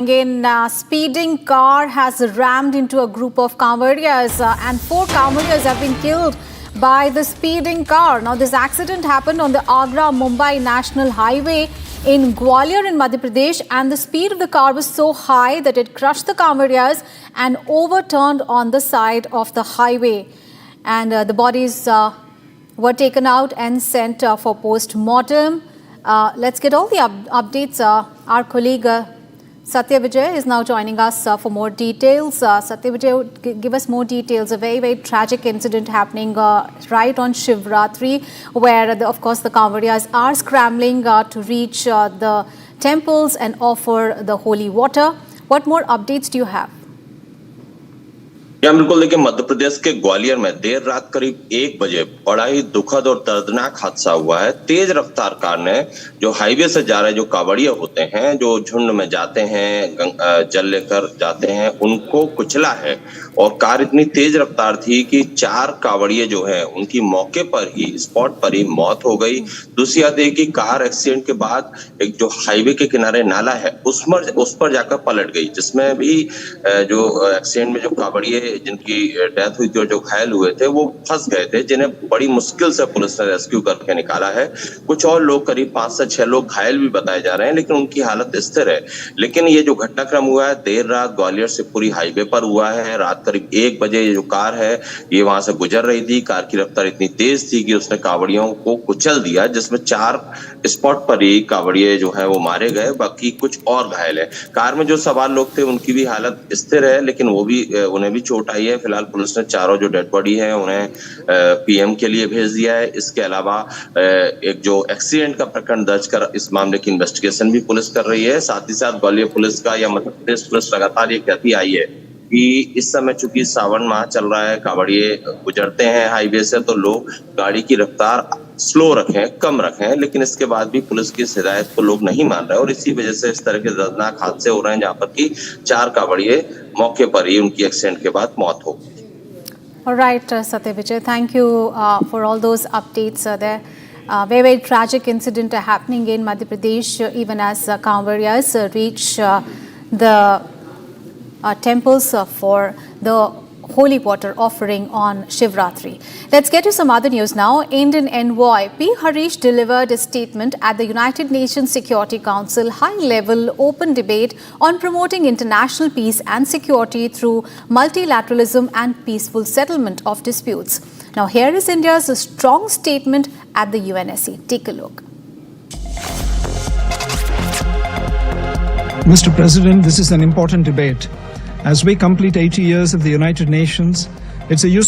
Again, speeding car has rammed into a group of Kanwarias and 4 Kanwarias have been killed by the speeding car. Now, this accident happened on the Agra-Mumbai National Highway in Gwalior in Madhya Pradesh, and the speed of the car was so high that it crushed the Kanwarias and overturned on the side of the highway. And the bodies were taken out and sent for post-mortem. Let's get all the updates. Our colleague Satya Vijay is now joining us for more details. Satya Vijay, give us more details. A very, very tragic incident happening right on Shivratri, where, of course, the Kanwarias are scrambling to reach the temples and offer the holy water. What more updates do you have? बिल्कुल देखिए, मध्य प्रदेश के ग्वालियर में देर रात करीब 1 बजे बड़ा ही दुखद और दर्दनाक हादसा हुआ है। तेज रफ्तार कार ने जो हाईवे से जा रहे जो कावड़िया होते हैं, जो झुंड में जाते हैं, जल लेकर जाते हैं, उनको कुचला है। और कार इतनी तेज रफ्तार थी कि 4 कावड़िये जो है उनकी मौके पर ही, स्पॉट पर ही मौत हो गई। दूसरी बात है कि कार एक्सीडेंट के बाद एक जो हाईवे के किनारे नाला है उस पर जाकर पलट गई, जिसमें भी जो एक्सीडेंट में जो कावड़िये जिनकी डेथ हुई थी और जो घायल हुए थे वो फंस गए थे, जिन्हें बड़ी मुश्किल से पुलिस ने रेस्क्यू करके निकाला है। कुछ और लोग, करीब 5 से 6 लोग घायल भी बताए जा रहे हैं, लेकिन उनकी हालत स्थिर है। लेकिन ये जो घटनाक्रम हुआ है देर रात ग्वालियर से पूरी हाईवे पर हुआ है। रात करीब 1 बजे ये जो कार है ये वहां से गुजर रही थी। कार की रफ्तार इतनी तेज थी कि उसने कावड़ियों को कुचल दिया, जिसमें 4 स्पॉट पर ही कावड़िये जो है वो मारे गए, बाकी कुछ और घायल है। कार में जो सवार लोग थे उनकी भी हालत स्थिर है, लेकिन उन्हें भी चोट आई है। फिलहाल पुलिस ने चारों जो डेड बॉडी है उन्हें पीएम के लिए भेज दिया है। इसके अलावा एक जो एक्सीडेंट का प्रकरण दर्ज कर इस मामले की इन्वेस्टिगेशन भी पुलिस कर रही है। साथ ही साथ ग्वालियर पुलिस का या मध्य प्रदेश पुलिस लगातार ये कहती आई है कि इस समय चूंकि सावन माह चल रहा है, कावड़िये गुजरते हैं हाईवे से, तो लोग गाड़ी की रफ्तार स्लो रखें, कम रखें। लेकिन इसके बाद भी पुलिस की हिदायत को लोग नहीं मान रहे और इसी वजह से इस तरह के दर्दनाक हादसे हो रहे हैं, जहां पर कि 4 कावड़िये मौके पर ही उनकी एक्सीडेंट के बाद मौत हो गई। All right, Satya Vijay, thank you for all those updates there. Very, very tragic incident happening in Madhya Pradesh, even as Kanwarias reach the temples for the holy water offering on Shivratri. Let's get to some other news now. Indian envoy P. Harish delivered a statement at the United Nations Security Council high-level open debate on promoting international peace and security through multilateralism and peaceful settlement of disputes. Now, here is India's strong statement at the UNSC. Take a look. Mr. President, this is an important debate. As we complete 80 years of the United Nations, it's a useful